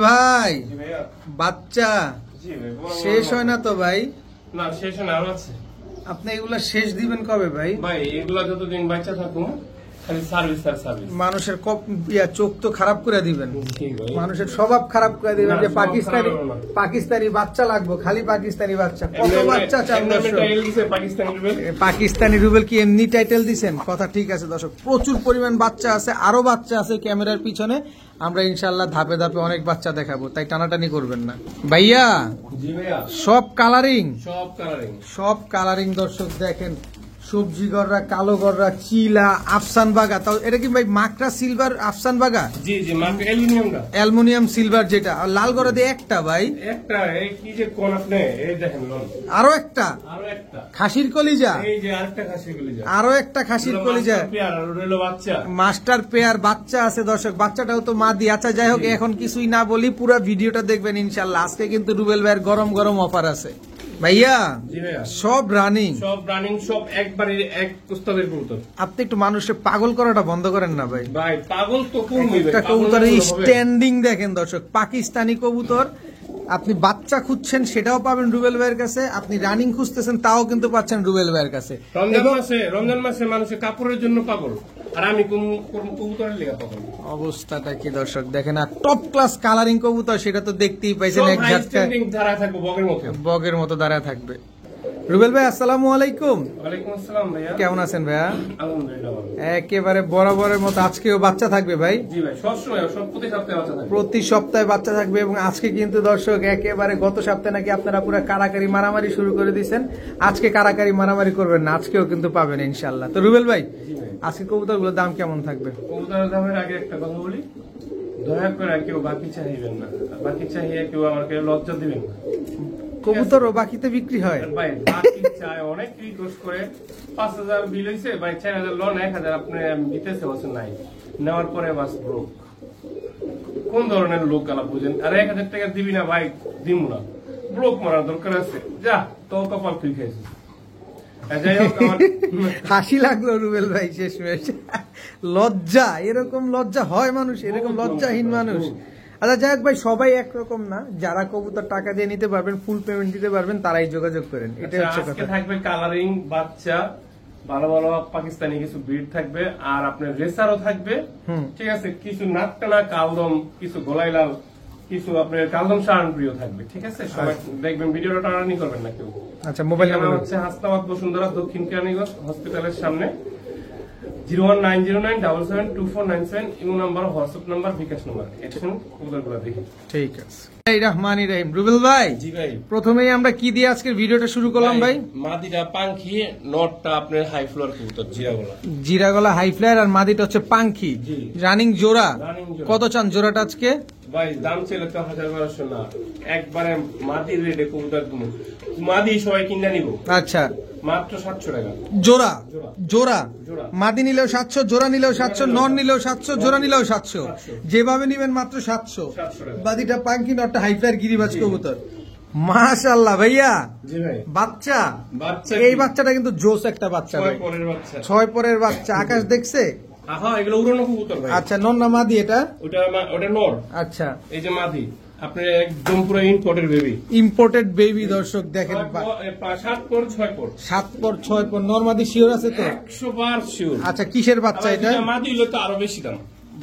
ভাই বাচ্চা শেষ হয় না তো ভাই? না শেষ হয় না, আরো আছে। আপনি এগুলা শেষ দিবেন কবে ভাই? ভাই এগুলা যতদিন বাচ্চা থাকুন খালি সার্ভিস আর সার্ভিস। মানুষের চোখ তো খারাপ করে দিবেন, মানুষের স্বভাব খারাপ করে দিবেন যে পাকিস্তানি বাচ্চা লাগবে, খালি পাকিস্তানি বাচ্চা। কত বাচ্চা চান দর্শক? পাকিস্তানি রুবেল কি এমনি টাইটেল দিছেন? কথা ঠিক আছে দর্শক, প্রচুর পরিমাণ বাচ্চা আছে, আরো বাচ্চা আছে ক্যামেরার পিছনে। আমরা ইনশাল্লাহ ধাপে ধাপে অনেক বাচ্চা দেখাবো, তাই টানাটানি করবেন না ভাইয়া। সব কালারিং, সব কালারিং দর্শক দেখেন। সবজি গররা, কালো গররা, চিলা, আফসান বাগা। তাও এটা কি ভাই মাকড়া সিলভার আফসান বাগা? জি জি, মাকড়া অ্যালুমিনিয়ামটা, অ্যালুমিনিয়াম সিলভার যেটা। আর লাল গররা দিয়ে একটা ভাই, একটা এই কি যে কোন আপনি এই দেখেন লন, আরো একটা খাসির কলিজা, এই যে আরেকটা খাসির কলিজা, আরো একটা খাসির কলিজা, পেয়ার আর রইলো বাচ্চা, মাস্টার পেয়ার বাচ্চা আছে দর্শক। বাচ্চাটাও তো মাদি। আচ্ছা যাই হোক, এখন কিছুই না বলি, পুরো ভিডিওটা দেখবেন ইনশাআল্লাহ। আজকে কিন্তু রুবেল ভাইয়ের গরম গরম অফার আছে ভাইয়া। সব রানিং, সব একবারে এক উস্তাদের কবুতর। আপনি একটু মানুষের পাগল করাটা বন্ধ করেন না ভাই। ভাই পাগল তো করবই ভাই। একটা কবুতরের স্ট্যান্ডিং দেখেন দর্শক, পাকিস্তানি কবুতর। আপনি বাচ্চা খুঁজছেন সেটাও পাবেন রুবেল ভাইয়ের কাছে, আপনি রানিং খুঁজতেছেন তাও কিন্তু পাচ্ছেন রুবেল ভাইয়ের কাছে। রমজান মাসে মানুষের কাপড়ের জন্য পাগল, আর আমি কবুতরের লেগে পাগল। অবস্থাটা কি দর্শক দেখেন। আর টপ ক্লাস কালারিং কবুতর, সেটা তো দেখতেই পাইছেন, এক ঝাটকায় বগের মতো দাঁড়ায় থাকবে। রুবেল ভাই আসসালামু আলাইকুম। ওয়ালাইকুম আসসালাম ভাইয়া, কেমন আছেন ভাইয়া? আলহামদুলিল্লাহ। একেবারে বরাবরের মতো আজকেও বাচ্চা থাকবে ভাই? জি ভাই, সবসময় প্রতি সপ্তাহে বাচ্চা থাকবে, প্রতি সপ্তাহে বাচ্চা থাকবে। এবং আজকে কিন্তু দর্শক একেবারে গত সপ্তাহে নাকি আপনারা পুরো কারাকারি মারামারি শুরু করে দিয়েছেন, আজকে কারাকারি মারামারি করবেন না, আজকেও কিন্তু পাবেন ইনশাল্লাহ। তো রুবেল ভাই আজকে কবুতরগুলোর দাম কেমন থাকবে? কবুতরের দামের আগে একটা কথা বলি, দয়া করে কেউ বাকি চাইবেন না, বাকি চাইয়ে কেউ আমাকে লজ্জা দিবেন না। কবুতর ও বাকিতে বিক্রি হয় ভাই, বাকি চাই অনেক রিকোয়েস্ট করে। ৫,০০০ বিল হয়েছে ভাই, ৪,০০০ লোন, ১,০০০ আপনি দিতেছে বছর নাই, নেওয়ার পরে বাস ব্রোক। কোন ধরনের লোক আলা বুঝেন? আর ১,০০০ টাকা দিবি না ভাই, দিব না, ব্রোক মারার দরকার আছে, যা তো কপাল তুই খাইছিস। হাসি লাগলো রুবেল ভাই শেষমেশ। লজ্জা, এরকম লজ্জা হয় মানুষ, এরকম লজ্জাহীন মানুষ। আচ্ছা যাই হোক ভাই, সবাই একরকম না, যারা কবুতর টাকা দিয়ে নিতে পারবেন, ফুল পেমেন্ট দিতে পারবেন, তারাই যোগাযোগ করেন। এটা হচ্ছে কথা। থাকবে কালারিং বাচ্চা, ভালো ভালো পাকিস্তানি কিছু ব্রিড থাকবে, আর আপনার রেসারও থাকবে, ঠিক আছে, কিছু নাকটানা কালদম, কিছু গোলাই লাল, কিছু আপনার কালদম শাহান প্রিয় থাকবে, ঠিক আছে। সবাই দেখবেন, ভিডিওটা টানাটানি করবেন না কেউ। আচ্ছা, মোবাইল নাম্বার হচ্ছে হাসনাবাদ বসুন্ধরা, দক্ষিণ কেরানীগঞ্জ হসপিটালের সামনে, 01909772497, ইমো নাম্বার, হোয়াটসঅ্যাপ নাম্বার, বিকাশ নাম্বার। এখন কবুতরগুলো দেখি। ঠিক আছে। রহমানির রহিম। রুবেল ভাই, জি ভাই, প্রথমেই আমরা কি দিয়ে আজকের ভিডিওটা শুরু করলাম ভাই? মাদিটা পাঙ্খি, নটটা আপনার হাই ফ্লোর কবুতর, জিরাগলা হাই ফ্লায়ার, আর মাদিটা হচ্ছে পাঙ্খি, রানিং জোড়া। কত চান জোড়াটা আজকে? ভাই দাম ছিল তো ১,১২০০ না, একবারে মাদির রেটে কবুতর তুমি মাদি সবাই কিনে নিব। আচ্ছা, মাত্র ৭০০ টাকা জোড়া। জোড়া মাদি নিলেও ৭০০, জোড়া নিলেও ৭০০, নন নিলেও ৭০০, জোড়া নিলেও ৭০০, যেভাবে নিবেন মাত্র ৭০০। মাদিটা পাঙ্কি, নটটা হাই ফ্লায়ার গিরিবাজ কবুতর। মাশাআল্লাহ ভাইয়া। জি ভাই, বাচ্চা, এই বাচ্চাটা কিন্তু জোস একটা বাচ্চা, ৬ পরের বাচ্চা। আকাশ দেখছে? এগুলো উড়ানো কবুতর ভাই। আচ্ছা, নর না মাদি এটা? ওটা নর। আচ্ছা, এই যে মাদি আপনার একদম পুরো ইম্পোর্টেড বেবি। ইম্পোর্টেড বেবি দর্শক দেখেন, ৭ পর ৬ পর, ৭ পর ৬ পর। নর মাদি শিওর আছে তো? ১০০% শিওর। আচ্ছা, কিসের বাচ্চা এটা? মাদি হলে তো আরো বেশি দাম।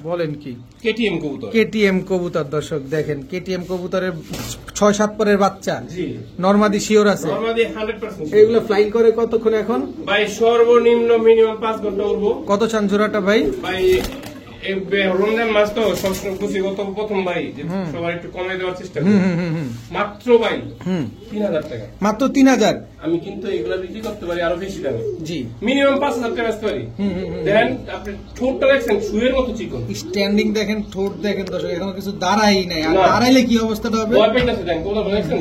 বলেন কি? কেটিএম কবুতর। কেটিএম কবুতর দর্শক দেখেন, কেটিএম কবুতরের ৬-৭ পরের বাচ্চা। নরমাদি শিওর আছে? নরমাদি 100%। এগুলো ফ্লাইং করে কতক্ষণ এখন ভাই? সর্বনিম্ন মিনিমাম ৫ ঘন্টা উড়বো। কত চান জোড়াটা ভাই? ভাই রমজান মাস তো সবসময় খুশি, গত প্রথম ভাই সবার একটু কমে দেওয়ার চেষ্টা করি। মাত্র ভাই ৩,০০০ টাকা। মাত্র ৩,০০০? আমি কিন্তু এগুলা বিক্রি করতে পারি আরো বেশি দামে। জি, মিনিমাম ৫,০০০ টাকা বেচতে পারি। দেন আপনি ঠোঁটটা দেখছেন শুয়ের মতো চিকন, স্ট্যান্ডিং দেখেন, ঠোঁট দেখেন দর্শক, এখনো কিছু দাঁড়াই নাই। আর দাঁড়াইলে কি অবস্থাটা হবে? ভয় পাইতেছে দেন, কবুতর দেখছেন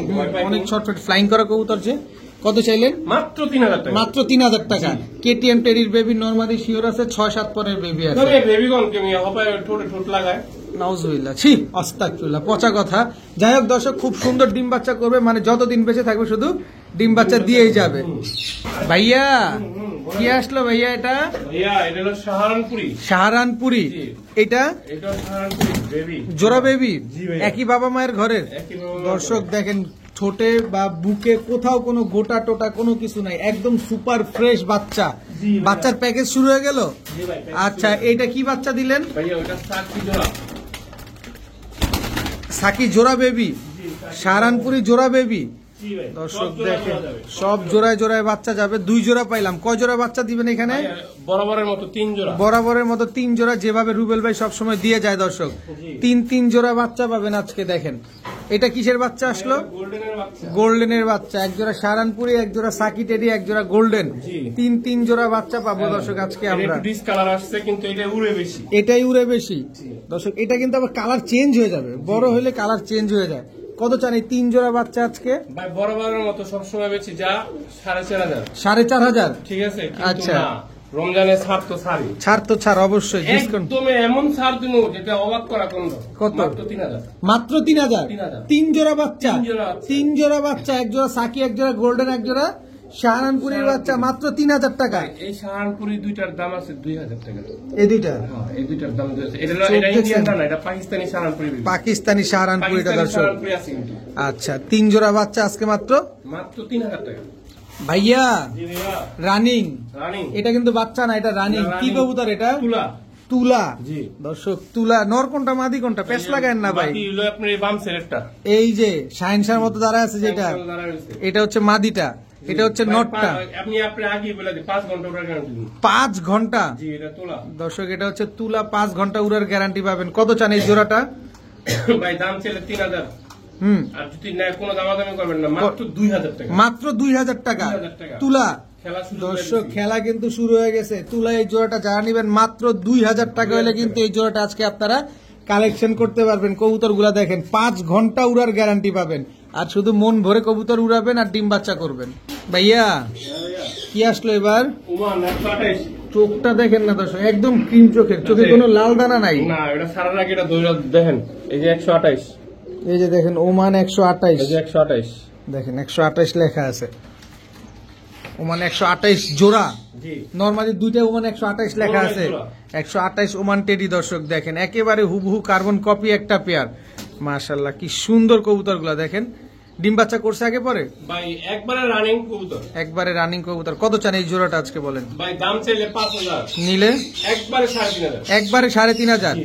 অনেক ছটফট ফ্লাইং করা কবুতর। যে কত চাইলেন? মাত্র ৩,০০০ টাকা। মাত্র ৩,০০০ টাকা। কেটিএম টেরির বেবি, নরমাদি শিওর আছে, ৬-৭ পরের বেবি আছে। বেবিগন কেমি হবে ঠোঁটে ঠোঁট লাগায়। নাউজুবিল্লাহ, ছি আস্তাগফিরুল্লাহ, পচা কথা। যাই হোক দর্শক, খুব সুন্দর ডিম বাচ্চা করবে, মানে যতদিন বেঁচে থাকবে শুধু ডিম বাচ্চা দিয়েই যাবে। ভাইয়া কি আসলো ভাইয়া এটা? ভাইয়া এটা হলো সাহারানপুরি। সাহারানপুরি। জি। এটা সাহারানপুরি বেবি, জোড়া বেবি, জি ভাইয়া। একই বাবা মায়ের ঘরের। একই বাবা মায়ের দর্শক দেখেন, ঠোঁটে বা বুকে কোথাও কোনো গোটা টোটা কোনো কিছু নাই, একদম সুপার ফ্রেশ বাচ্চা। জি ভাইয়া। বাচ্চার প্যাকেজ শুরু হয়ে গেল। জি ভাই, আচ্ছা, এইটা কি বাচ্চা দিলেন? ভাইয়া ওটা সাকি জোড়া। সাকি জোড়া বেবি, জি, সাকি সাহারানপুরি জোড়া বেবি। জি ভাই, দর্শক সব জোড়া দেখেন, জোড়া যাবে। সব জোড়ায় জোড়ায় বাচ্চা যাবে। 2 জোড়া পাইলাম। কয় জোড়া বাচ্চা দিবেন এখানে? ভাইয়া, বরাবরের মতো 3 জোড়া। বরাবরের মতো 3 জোড়া, যেভাবে রুবেল ভাই সবসময় দিয়ে যায় দর্শক। জি। 3 জোড়া বাচ্চা পাবেন আজকে। দেখেন এটা কিসের বাচ্চা আসলো? গোল্ডেনের বাচ্চা। গোল্ডেনের বাচ্চা। এক জোড়া সাহারানপুরি, এক জোড়া সাকি টেডি, এক জোড়া গোল্ডেন। জি। 3 জোড়া বাচ্চা পাবো দর্শক আজকে এটা আমরা। একটু ডিসকালার আসছে, কিন্তু এটা উড়ে বেশি। এটাই উড়ে বেশি জি। দর্শক। এটা কিন্তু আবার কালার চেঞ্জ হয়ে যাবে, বড় হলে কালার চেঞ্জ হয়ে যায়। কত চান এই 3 জোড়া বাচ্চা আজকে? ভাই বরাবরের মতো সবসময় বেশি যা 4,500। 4,500। ঠিক আছে, কিন্তু আচ্ছা। না, রমজানে ছাড় তো ছাড়ি। ছাড় তো ছাড়, অবশ্যই ডিসকাউন্ট। একদম এমন ছাড় দিব যেটা অবাক করা কোন। কত? মাত্র 3,000। মাত্র 3,000। 3,000। 3 জোড়া বাচ্চা। 3 জোড়া বাচ্চা। 3 জোড়া বাচ্চা, এক জোড়া সাকি, এক জোড়া গোল্ডেন, এক জোড়া সাহারানপুরির বাচ্চা, মাত্র 3,000 টাকা। এই সাহারানপুরি দুইটার দাম আছে 2,000 টাকা। এই দুইটা হ্যাঁ, এই দুইটার দাম দিয়েছে। এটা চোখ এটা ইন্ডিয়ান দেখছেন? না, এটা পাকিস্তানি সাহারানপুরি। পাকিস্তানি সাহারানপুরিটা পাকিস্তানি দর্শক। সাহারানপুরি আছে কিন্তু। আচ্ছা, 3 জোড়া বাচ্চা আজকে মাত্র। মাত্র 3,000 টাকা। ভাইয়া জি ভাইয়া, রানিং, রানিং। এটা কিন্তু বাচ্চা না, এটা রানিং। এটা কি running। কবুতর এটা? তুলা। তুলা। জি। দর্শক তুলা। নর কোনটা মাদি কোনটা? পেছ লাগায়েন না ভাই। বাকি হলো আপনার এই বাম সেলেরটা। এই যে শাহিনশার মতো দাঁড়া আছে যেটা, এটা হচ্ছে মাদিটা, এটা হচ্ছে নটটা। আপনি আগে বলে দিন 5 ঘন্টা ওটার গ্যারান্টি দিন। 5 ঘন্টা। জি, এটা তোলা। দর্শক এটা হচ্ছে তুলা, 5 ঘন্টা উড়ার গ্যারান্টি পাবেন। কত চান এই জোড়াটা? ভাই দাম ছিল 3,000। হুম, আর যদি না কোনো দামাদামি করবেন না, মাত্র 2,000 টাকা। মাত্র 2,000 টাকা। 2,000 টাকা। তুলা। খেলা শুরু দর্শক করে খেলা কিন্তু শুরু হয়ে গেছে। তুলা এই জোড়াটা যারা নিবেন মাত্র 2,000 টাকা হলে কিন্তু এই জোড়াটা আজকে আপনারা কালেকশন করতে পারবেন। কবুতর গুলা দেখেন, 5 ঘন্টা উড়ার গ্যারান্টি পাবেন। আর শুধু মন ভরে কবুতর উড়াবেন আর ডিম বাচ্চা করবেন। ভাইয়া কি আসলো এবার? ওমান 128। চোখটা দেখেন না দর্শক, একদম ক্রিম চোখের, চোখে কোনো লাল দানা নাই। না, এটা সারা রাখ, এটা দৌড়া দেখেন। এই যে 128। এই যে দেখেন ওমান 128, এই যে 128। দেখেন 128 লেখা আছে। ওমান 128 জোড়া। জি। নরমালি দুইটা ওমান 128 লেখা আছে। 128 ওমান টেডি দর্শক দেখেন, একেবারে হুবহু কার্বন কপি একটা পেয়ার। মাশাআল্লাহ, কি সুন্দর কবুতরগুলো দেখেন। ডিম বাচ্চা করছে আগে পরে? ভাই একবারে রানিং কবুতর। একবারে রানিং কবুতর। কত চান এই জোড়াটা আজকে বলেন? ভাই দাম চাইলে 5,000, নিলে একবারে 3,500। একবারে 3,500।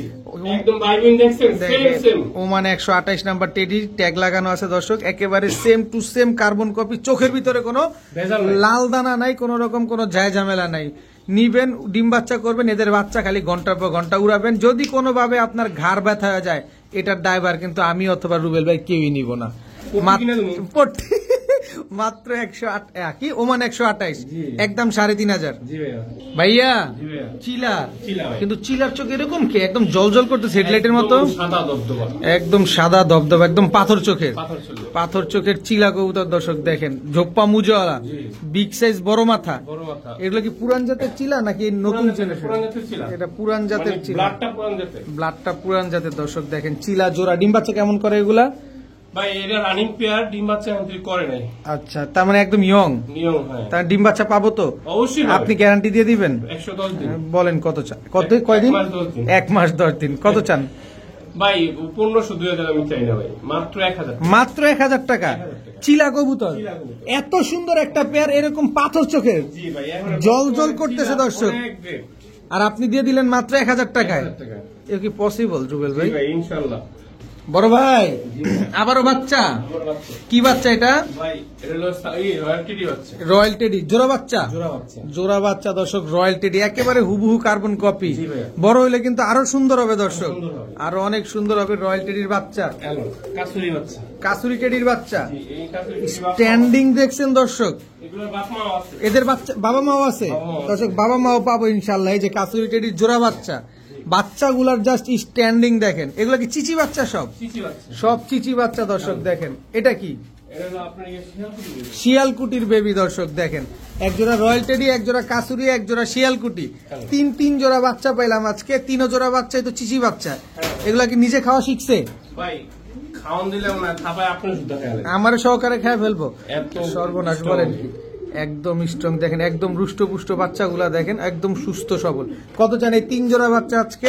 একদম বাইবিং দেখছেন, same same. Oman 128 number teddy tag লাগানো আছে দর্শক, একেবারে same to same carbon copy. চোখের ভিতরে কোনো ভেজাল নাই। লাল দানা নাই, কোনো রকম কোনো ঝায় ঝামেলা নাই। নিবেন, ডিম বাচ্চা করবেন, এদের বাচ্চা খালি ঘন্টার পর ঘন্টা উড়াবেন। যদি কোনোভাবে আপনার ঘাড় ব্যথা হয়ে যায়, এটার ড্রাইভার কিন্তু আমি অথবা রুবেল ভাই কেউই নিব না। মাত্র 108 কি ওমান 128, জি। একদম 3,500। জি ভাইয়া। ভাইয়া জি ভাইয়া। চিলার, চিলা ভাই। কিন্তু চিলার চোখ এরকম কি একদম জলজল করতেছে হেডলাইটের মতো? একদম সাদা দবদবা। একদম সাদা দবদবা, একদম পাথর চোখের। পাথর ছিল। পাথর চোখের চিলা কবুতর দর্শক দেখেন, ঝোপ্পা মুজওয়ালা, জি। বিগ সাইজ, বড় মাথা। বড় মাথা। এগুলো কি পুরান জাতের চিলা নাকি নতুন পুরান জেনারেশন? জাতের চিলা। এটা পুরান জাতের চিলা। ব্লাডটা পুরান জাতের। ব্লাডটা পুরান জাতের দর্শক দেখেন। চিলা জোড়া। ডিম বাচ্চা কেমন করে এগুলা? ভাই এটা রানিং পেয়ার, ডিম বাচ্চা এন্ট্রি করে নাই। আচ্ছা, তার মানে একদম ইয়ং। নিয়ম, হ্যাঁ। তার ডিম বাচ্চা পাবো তো? অবশ্যই আপনি গ্যারান্টি দিয়ে দিবেন? 110 দিন। বলেন কত চান? কত, কয়দিন? 1 মাস 10 দিন। 1 মাস 10 দিন। কত চান? ভাই 1500 2000 আমি চাই না ভাই, মাত্র 1000। মাত্র 1,000 টাকা। চিলা কবুতর, চিলা কবুতর। এত সুন্দর একটা পেয়ার, এরকম পাথর চোখের, জি ভাই, এখন জল জল করতেছে দর্শক। অনেক গ্রেট। আর আপনি দিয়ে দিলেন মাত্র 1,000 টাকায়। 1000 টাকা। এ কি পসিবল রুবেল ভাই? জি ভাই, ইনশাআল্লাহ। বড় ভাই আবারও বাচ্চা। বড় বাচ্চা। কি বাচ্চা এটা? ভাই এটা হলো রয়্যাল টিডি বাচ্চা। রয়্যাল টেডি জোড়া বাচ্চা। জোড়া বাচ্চা। জোড়া বাচ্চা দর্শক, রয়্যাল টেডি, একেবারে হুবহু কার্বন কপি। জি ভাইয়া। বড় হইলে কিন্তু আরো সুন্দর হবে দর্শক, সুন্দর হবে। আরো অনেক সুন্দর হবে। রয়্যাল টেডির বাচ্চা, এলো কাসুরি বাচ্চা। কাসুরি টেডির বাচ্চা। জি, এই কাসুরি টিডির বাচ্চা। স্ট্যান্ডিং দেখছেন দর্শক, এগুলোর বাপ মা আছে। এদের বাচ্চা বাবা মাও আছে বাবা মাও আছে। দর্শক, বাবা মাও পাবো ইনশাল্লাহ। এই যে কাসুরি টেডির জোড়া বাচ্চা, বাচ্চাগুলার জাস্ট স্ট্যান্ডিং দেখেন। এগুলো কি চিচি বাচ্চা? সব চিচি বাচ্চা। সব চিচি বাচ্চা দর্শক দেখেন। এটা কি? এটা হলো আপনার শিয়ালকুটি। শিয়ালকুটির বেবি দর্শক দেখেন। এক জোড়া রয়্যাল টেডি, এক জোড়া কাসুরি, এক জোড়া শিয়ালকুটি। তিন জোড়া বাচ্চা পাইলাম আজকে। 3 জোড়া বাচ্চাই তো চিচি বাচ্চা। এগুলা কি নিজে খাওয়া শিখছে? ভাই খাওয়ান দিলেও না, খাবায় আপনি শুদ্ধ খেয়াল। আমার সহকারে খেয়ে ফেলবো। এত সর্বনাশ strong। বলেন কি? একদম স্ট্রং দেখেন, একদম রুষ্টপুষ্ট বাচ্চাগুলা দেখেন, একদম সুস্থ সবল। কত চান এই 3 জোড়া বাচ্চা আজকে?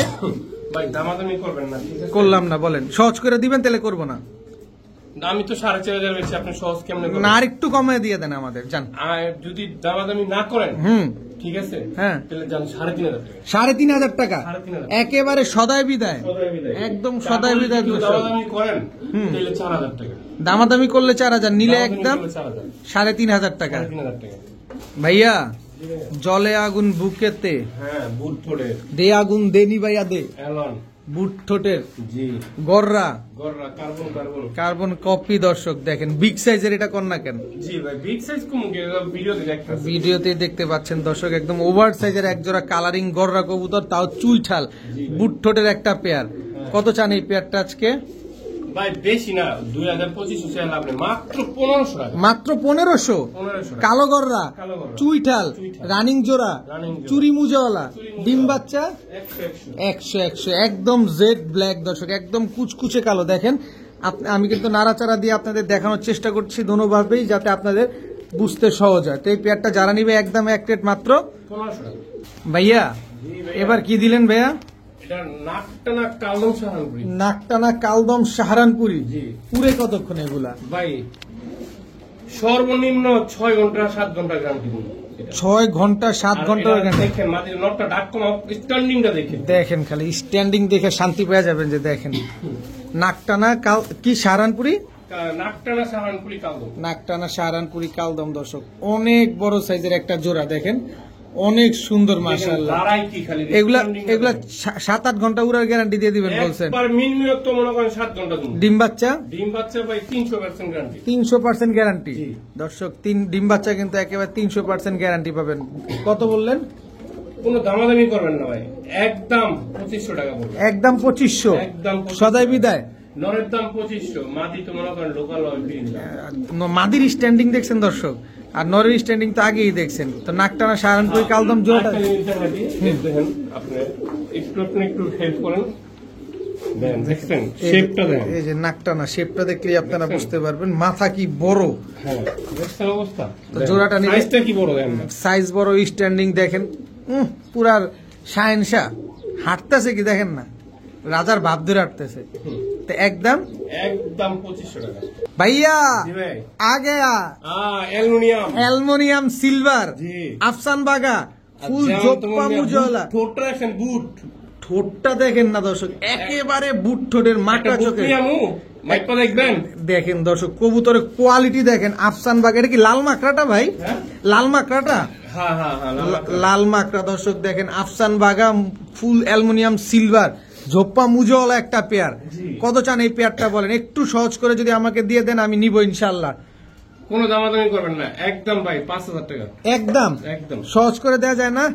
ভাই দামাদামি করবেন না, ঠিক আছে? করলাম না, বলেন সহজ করে দিবেন, তাহলে করবো না। আমি তো 4,500 বেশি, আপনি সহজ কেমনে করবেন? না আর একটু কমে দিয়ে দেন আমাদের, জান। আর যদি দামাদামি না করেন, ঠিক আছে, হ্যাঁ, তাহলে জান 3,500 টাকা। 3,500 টাকা 3,500 একেবারে সদায় বিদায়, সদাই বিদায়। একদম সদায় বিদায়। যদি দামাদামি করেন তাহলে 4,000 টাকা, দামাদামি করলে 4,000, নিলে দামাদামি একদম করলে 4,000, 3,500 টাকা। 3,500 টাকা। ভাইয়া জলে আগুন বুকেতে, হ্যাঁ, বুট ফোড়ে, দে আগুন দেনি ভাইয়া দে, অ্যালন, বুট ঠোঁটের জি, গররা, গররা, কার্বন কার্বন। Carbon copy. দর্শক দেখেন বিগ সাইজের, এটা কর না কেন? জি ভাই, বিগ সাইজ কম ভিডিওতে দেখতেছি। ভিডিওতে দেখতে পাচ্ছেন দর্শক, একদম ওভার সাইজের এক জোড়া কালারিং গররা কবুতর, তাও চুইঠাল, বুট ঠোঁটের একটা পেয়ার। কত চান এই পেয়ারটা আজকে? ভাই বেশি না, 2,025 চাইলে আপনি মাত্র 1,500 টাকা। মাত্র 1500। 1,500 টাকা। কালো গররা, কালো গররা, চুইঠাল, চুইঠাল, রানিং জোড়া, রানিং জোড়া, চুরি মুজাওয়ালা, চুরি মুজাওয়ালা, ডিম বাচ্চা 100। 100 একদম জেড ব্ল্যাক। দর্শক একদম কুচকুচে কালো দেখেন। আমি কিন্তু নাড়াচাড়া দিয়ে আপনাদের দেখানোর চেষ্টা করছি দোনোভাবেই, যাতে আপনাদের বুঝতে সহজ হয়। তো এই পেয়ারটা যারা নিবে একদম এক রেট মাত্র 1,500 টাকা। ভাইয়া জি ভাইয়া। এবার কি দিলেন ভাইয়া? এটা নাকটানা কালদম সাহানপুরি। নাকটানা কালদম সাহারানপুরি। জি। পুরে কতক্ষণ এগুলা? ভাই সর্বনিম্ন 6 ঘন্টা 7 ঘন্টা গ্যারান্টি দিন। 6 ঘন্টা 7 ঘন্টার গ্যারান্টি। দেখেন মাটির নটটা ডাক কম, স্ট্যান্ডিংটা দেখেন। দেখেন খালি স্ট্যান্ডিং দেখে শান্তি পেয়ে যাবেন। যে দেখেন নাকটানা কি সাহারানপুরি, নাকটানা সাহানপুরি কালদম। নাকটানা সাহারানপুরি কালদম। দর্শক অনেক বড় সাইজের একটা জোড়া দেখেন, অনেক সুন্দর মাশাআল্লাহ। দাঁড়াই কি খালি এগুলা 7-8 ঘন্টা উড়ার গ্যারান্টি দিয়ে দিবেন বলছেন। একবার মিনিমাম তো মনে করেন 7 ঘন্টা দিন। ডিম বাচ্চা? ডিম বাচ্চা ভাই 300% গ্যারান্টি। 300% গ্যারান্টি। জি। দর্শক ডিম বাচ্চা কিন্তু একেবারে 300% গ্যারান্টি পাবেন। কত বললেন? কোনো দামাদামি করবেন না ভাই, একদম 2500 টাকা পড়বে। একদম 2500। একদম 2500 সদাই বিদায়। নরের দাম 2500, মাটি তো মনে করেন লোকাল ভাবে। মাদির স্ট্যান্ডিং দেখছেন দর্শক, আর নরের স্ট্যান্ডিং তো আগেই দেখছেন। তো নাকটানা সাহারানপুরি কালদম জোড়াটা দেখেন আপনি একটু হেল্প করেন, দেখছেন শেপটা দেখেন। এই যে নাকটানা শেপটা দেখলেই আপনারা বুঝতে পারবেন মাথা কি বড়। হ্যাঁ, দেখছেন অবস্থা। তো জোড়াটা নিলে সাইজটা কি বড় দেখেন, সাইজ বড়, স্ট্যান্ডিং দেখেন, পুরার শাহেনশাহ। হাঁটতেছে কি দেখেন না, রাজার ভাব ধরে হাঁটতেছে। তো একদম 2500 টাকা ভাইয়া। জি ভাই। আগে অ্যালুমিনিয়াম, অ্যালুমিনিয়াম সিলভার, জি। আফসান বাগা, ফুল জোপ্পা মুজলা। ঠোঁটটা দেখেন, বুট ঠোঁটটা দেখেন না দর্শক, একেবারে বুট ঠোঁটের মাটা চোখে মাইপা দেখবেন। দেখেন দর্শক, কবুতরের কোয়ালিটি দেখেন। আফসান বাগা, এটা কি লাল মাকড়াটা ভাই? হ্যাঁ? লাল মাকড়াটা, হ্যাঁ হ্যাঁ হ্যাঁ, লাল মাকড়া। দর্শক দেখেন আফসান বাগা, ফুল অ্যালুমিনিয়াম সিলভার, ঝোপ্পা মুজওয়ালা একটা পেয়ার। জি। কত চান এই পেয়ারটা বলেন? একটু সহজ করে যদি আমাকে দিয়ে দেন আমি নিব ইনশাল্লাহ। কোনো দামাদামি করবেন না, একদম ভাই 5000 টাকা। একদম একদম সহজ করে দেওয়া যায় না?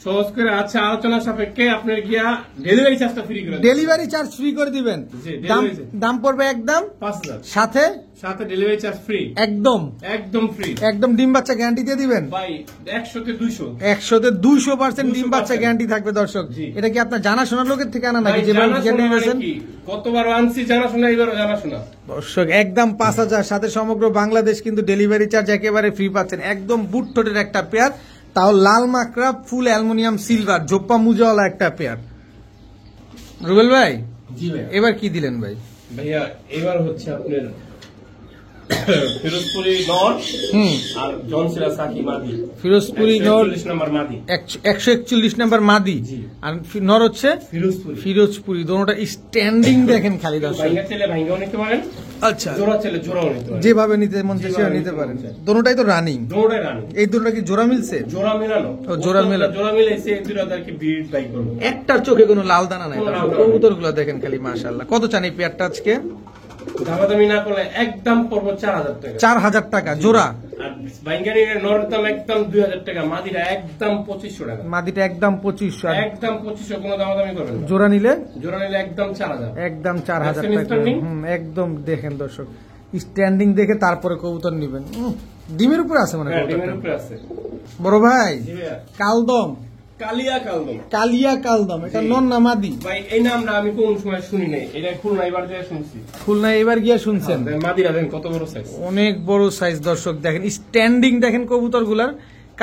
সহজ করে। আচ্ছা, আলোচনা সাপেক্ষে আপনার গিয়া ডেলিভারি চার্জটা ফ্রি করে দেব। ডেলিভারি চার্জ ফ্রি করে দিবেন। জি, দাম delivery charge। দাম পড়বে একদম 5000, সাথে সাথে ডেলিভারি চার্জ ফ্রি। একদম একদম ফ্রি একদম ডিম বাচ্চা গ্যারান্টি দিয়ে দিবেন ভাই, 100 তে 200। 100-তে 200% ডিম 200% বাচ্চা গ্যারান্টি থাকবে দর্শক। জি। এটা কি আপনার জানাশোনা লোকের থেকে আনা নাকি? ভাই, যেভাবে জানাশোনা গ্যারান্টি মানে দিয়েছেন কি? কতবার আনছি জানাশোনা, এবারও জানাশোনা। দর্শক একদম 5000, সাথে সমগ্র বাংলাদেশ কিন্তু ডেলিভারি চার্জ একেবারে ফ্রি পাচ্ছেন। একদম বুট ঠোঁটের একটা পেয়ার, তাও লাল মাকড়া, ফুল অ্যালুমিনিয়াম সিলভার, জোপ্পা মুজাওয়ালা একটা পেয়ার। রুবেল ভাই জি ভাই। এবার কি দিলেন ভাই? ভাইয়া এবার হচ্ছে আপনার ফিরোজপুরি নর আর জনসিরা সাকি মাদি। ফিরোজপুরি নর 141 নম্বর মাদি। 141 নাম্বার মাদি, জি। আর নর হচ্ছে ফিরোজপুরি। ফিরোজপুরি। দোনোটা স্ট্যান্ডিং দেখেন খালি দর্শক। ভাইঙ্গা ছেলে ভাইঙ্গাও নিতে পারেন, আচ্ছা, জোড়া ছেলে জোড়াও নিতে পারেন, যেভাবে নিতে মন চাইছে যেভাবে নিতে নিতে পারেন। মন চায়। দোনোটাই তো রানিং। দৌড়ায় রানি। এই দুটোটা কি জোড়া মিলছে? জোড়া মেলানো। ও, জোড়া মেলানো। জোড়া মিলাইছে, এই দুটো তাদেরকে বিট বাই করবো। একটার চোখে কোনো লাল দানা নাই। কোনো লাল দানা কবুতর গুলো দেখেন খালি মাশাআল্লাহ। কত চান এই পেয়ারটা আজকে? দামাদামি না করলে একদম পড়বো 4000 টাকা। 4000 টাকা জোড়া। আর বাইঙ্গারির নরের দাম একদম 2000 টাকা, মাদিরা একদম 2500 টাকা। মাদিটা একদম 2500, আর একদম 2500, কোনো দামাদামি করবেন না। জোড়া নিলে জোড়া নিলে একদম 4000। একদম 4000 Maximum টাকা। standing? একদম দেখেন দর্শক, স্ট্যান্ডিং দেখে তারপরে কবুতর নিবেন। ডিমের উপরে আছে মানে হ্যাঁ, কবুতরটা। ডিমের উপরে আছে। বড় ভাই জি ভাইয়া। কালদম কালিয়া কালদম। কালিয়া কালদম, এটা নর না মাদি? ভাই এই নামটা আমি কোন সময় শুনি নাই, এটা খুলনা এবার দিয়ে শুনছি। খুলনা এবার গিয়ে শুনছেন? মাদিরা দেখেন কত বড় সাইজ, অনেক বড় সাইজ দর্শক। দেখেন স্ট্যান্ডিং দেখেন কবুতর গুলার,